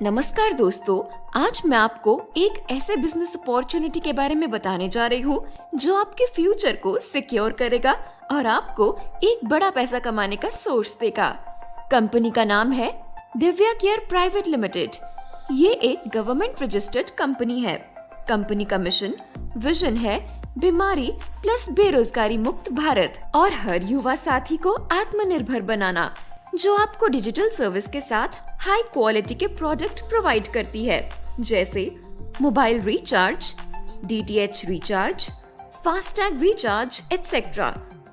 नमस्कार दोस्तों, आज मैं आपको एक ऐसे बिजनेस अपॉर्चुनिटी के बारे में बताने जा रही हूँ जो आपके फ्यूचर को सिक्योर करेगा और आपको एक बड़ा पैसा कमाने का सोर्स देगा। कंपनी का नाम है दिव्या केयर प्राइवेट लिमिटेड। ये एक गवर्नमेंट रजिस्टर्ड कंपनी है। कंपनी का मिशन विजन है बीमारी प्लस बेरोजगारी मुक्त भारत और हर युवा साथी को आत्मनिर्भर बनाना, जो आपको डिजिटल सर्विस के साथ हाई क्वालिटी के प्रोडक्ट प्रोवाइड करती है, जैसे mobile recharge, DTH recharge, FASTag recharge etcetera.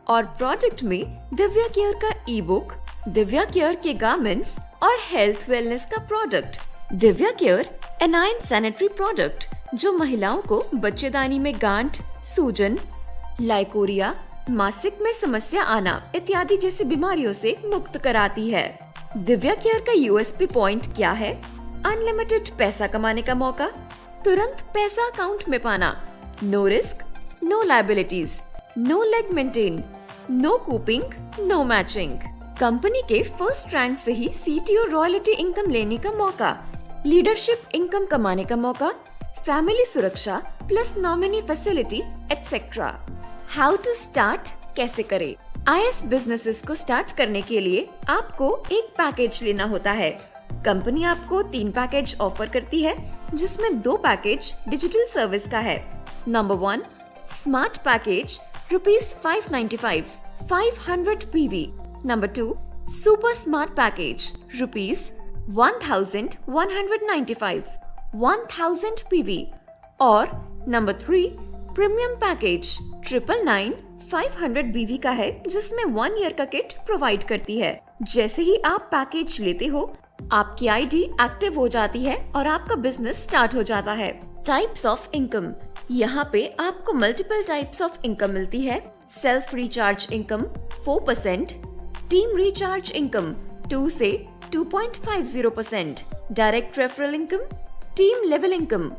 और प्रोडक्ट में दिव्या केयर का ई बुक, दिव्या केयर के गारमेंट्स और हेल्थ वेलनेस का product, Divya care A9 sanitary product जो महिलाओं को बच्चेदानी में गांठ, सूजन, लाइकोरिया, मासिक में समस्या आना इत्यादि जैसी बीमारियों से मुक्त कराती है। दिव्या केयर का यूएसपी पॉइंट क्या है? अनलिमिटेड पैसा कमाने का मौका, तुरंत पैसा अकाउंट में पाना, no risk, no liabilities, no leg maintain, no कूपिंग, नो मैचिंग। कंपनी के फर्स्ट रैंक से ही सीटीओ रॉयल्टी इनकम लेने का मौका, लीडरशिप इनकम कमाने का मौका, फैमिली सुरक्षा plus nominee facility etcetera. How to start, कैसे करें? आईएस बिजनेसेस को स्टार्ट करने के लिए आपको एक पैकेज लेना होता है। कंपनी आपको 3 पैकेज ऑफर करती है, जिसमें 2 पैकेज डिजिटल सर्विस का है। Number 1 smart package ₹595 500 PV। Number 2 super smart package ₹1195 1000 PV। और नंबर 3 प्रीमियम पैकेज 999 500 BV का है, जिसमें 1 ईयर का किट प्रोवाइड करती है। जैसे ही आप पैकेज लेते हो, आपकी आईडी एक्टिव हो जाती है और आपका बिजनेस स्टार्ट हो जाता है। टाइप्स ऑफ इनकम, यहाँ पे आपको मल्टीपल टाइप्स ऑफ इनकम मिलती है। Self recharge income 4%, team recharge income 2 से 2.50%, direct referral income, team level income,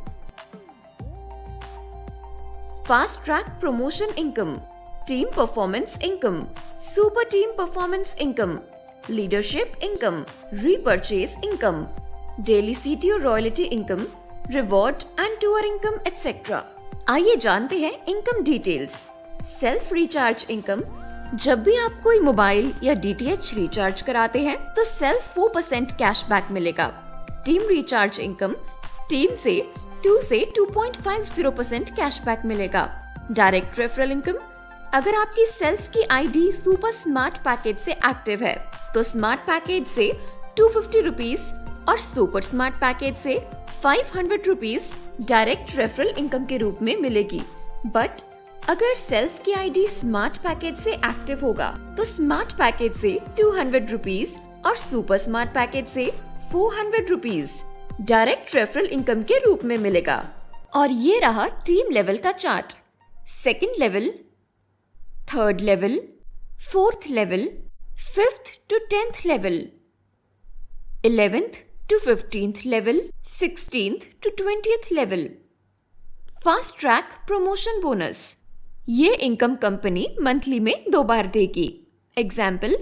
fast track promotion income, team performance income, super team performance income, leadership income, repurchase income, daily CTO royalty income, reward and tour income etcetera. आइए जानते हैं income details. Self recharge income, जब भी आप कोई mobile या DTH recharge कराते हैं तो सेल्फ 4% कैशबैक मिलेगा। टीम रिचार्ज इनकम, टीम से 2 से 2.50% कैशबैक मिलेगा। डायरेक्ट रेफरल इनकम, अगर आपकी सेल्फ की आईडी सुपर स्मार्ट पैकेज से एक्टिव है तो स्मार्ट पैकेज से ₹250 और सुपर स्मार्ट पैकेज से ₹500 डायरेक्ट रेफरल इनकम के रूप में मिलेगी। बट अगर सेल्फ की आईडी स्मार्ट पैकेज से एक्टिव होगा तो स्मार्ट पैकेज से ₹200 और सुपर स्मार्ट पैकेज से ₹400 डायरेक्ट रेफरल इनकम के रूप में मिलेगा। और ये रहा टीम लेवल का chart. Second level, third level, fourth level, 5th to 10th level, 11th to 15th level, 16th to 20th level. Fast track promotion bonus, ये इनकम कंपनी मंथली में 2 बार देगी। एग्जाम्पल,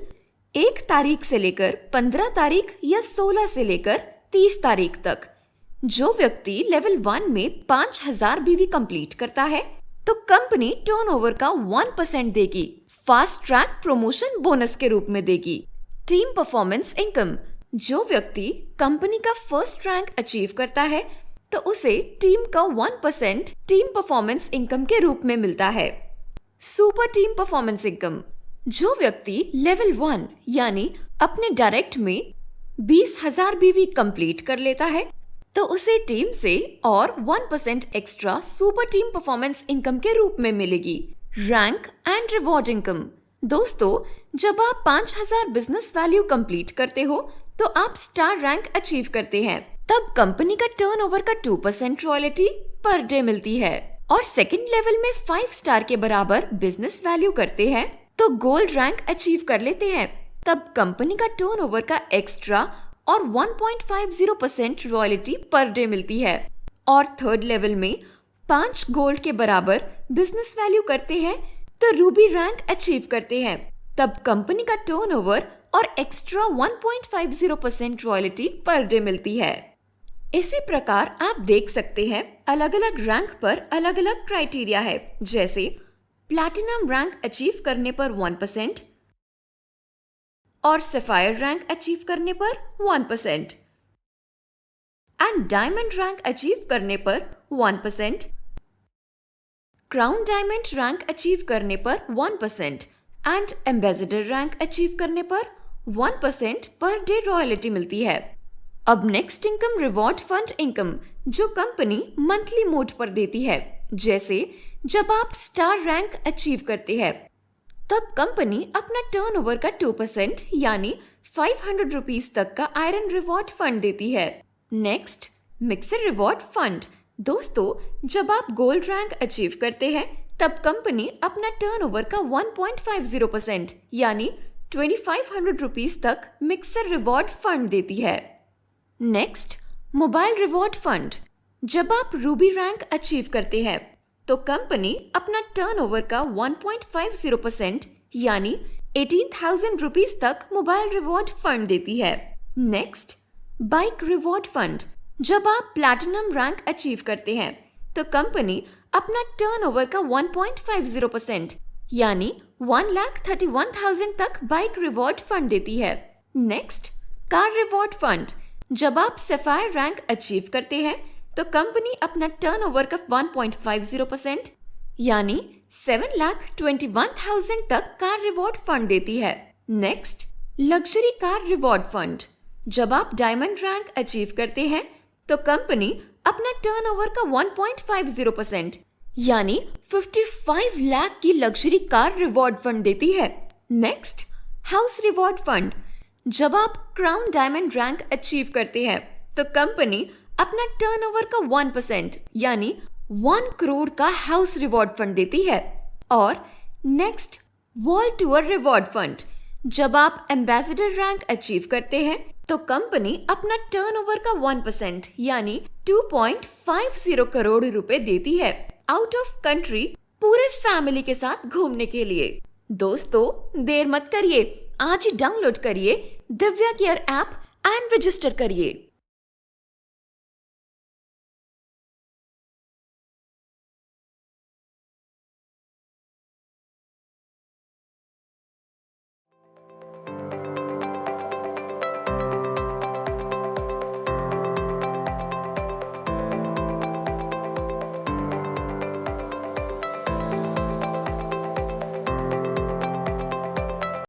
1 तारीख से लेकर 15 तारीख या 16 से लेकर 30 तारीख तक जो व्यक्ति लेवल 1 में 5000 BV कंप्लीट करता है तो कंपनी टर्नओवर का 1% देगी, फास्ट ट्रैक प्रमोशन बोनस के रूप में देगी। टीम परफॉर्मेंस इनकम, जो व्यक्ति कंपनी का फर्स्ट रैंक अचीव करता है तो उसे टीम का 1% टीम परफॉर्मेंस इनकम के रूप में मिलता है। सुपर टीम परफॉर्मेंस इनकम, जो व्यक्ति लेवल 1 यानी अपने डायरेक्ट में 20,000 BV कंप्लीट कर लेता है तो उसे टीम से और 1% extra super team performance income के रूप में मिलेगी। रैंक एंड रिवॉर्ड इनकम, दोस्तों जब आप 5,000 बिजनेस वैल्यू कंप्लीट करते हो तो आप स्टार रैंक अचीव करते हैं, तब कंपनी का टर्नओवर का 2% रॉयल्टी पर डे मिलती है। और सेकंड लेवल में 5 स्टार के बराबर बिजनेस वैल्यू करते हैं तो गोल्ड रैंक अचीव कर लेते हैं, तब कंपनी का टर्नओवर का एक्स्ट्रा और 1.50% रॉयल्टी पर डे मिलती है। और थर्ड लेवल में 5 गोल्ड के बराबर बिजनेस वैल्यू करते हैं तो रूबी रैंक अचीव करते हैं, तब कंपनी का टर्नओवर और एक्स्ट्रा 1.50% रॉयल्टी पर डे मिलती है। इसी प्रकार आप देख सकते हैं अलग अलग रैंक पर अलग अलग क्राइटेरिया है, जैसे प्लैटिनम रैंक अचीव करने पर 1% और सफायर रैंक अचीव करने पर 1% एंड डायमंड रैंक अचीव करने पर 1%, क्राउन डायमंड रैंक अचीव करने पर 1% एंड एम्बेसडर रैंक अचीव करने पर 1% पर डे रॉयल्टी मिलती है। अब next income reward fund income जो कंपनी मंथली मोड पर देती है, जैसे जब आप स्टार रैंक अचीव करते हैं तब कंपनी अपना टर्नओवर का 2% यानी 500 रुपीज तक का आयरन रिवॉर्ड फंड देती है। Next mixer reward fund. दोस्तों, जब आप गोल्ड रैंक अचीव करते हैं तब कंपनी अपना टर्नओवर का 1.50% यानी 2500 रुपीज तक मिक्सर रिवॉर्ड फंड देती है। Next mobile reward fund. जब आप रूबी रैंक अचीव करते हैं तो कंपनी अपना टर्नओवर का 1.50% यानी 18,000 रुपीज तक मोबाइल रिवॉर्ड फंड देती है। Next bike reward fund. जब आप प्लैटिनम रैंक अचीव करते हैं तो कंपनी अपना टर्नओवर का 1.50% यानी 1,31,000 तक बाइक रिवॉर्ड फंड देती है। Next car reward fund. जब आप सफायर रैंक अचीव करते हैं तो कंपनी अपना टर्नओवर का 1.50% यानी 7,21,000 तक कार रिवॉर्ड फंड देती है। Next luxury car reward fund. जब आप डायमंड रैंक अचीव करते हैं तो कंपनी अपना टर्नओवर का 1.50% यानी 55 लाख की लग्जरी कार रिवॉर्ड फंड देती है। Next house reward fund. जब आप क्राउन डायमंड रैंक अचीव करते हैं तो कंपनी अपना टर्नओवर का 1% यानी 1 करोड़ का हाउस रिवॉर्ड फंड देती है। और next world tour reward fund. जब आप एम्बेसडर रैंक अचीव करते हैं तो कंपनी अपना टर्नओवर का 1% यानी 2.50 करोड़ रुपए देती है आउट ऑफ कंट्री पूरे फैमिली के साथ घूमने के लिए। दोस्तों, देर मत करिए, आज ही डाउनलोड करिए Divya care app and register करिए।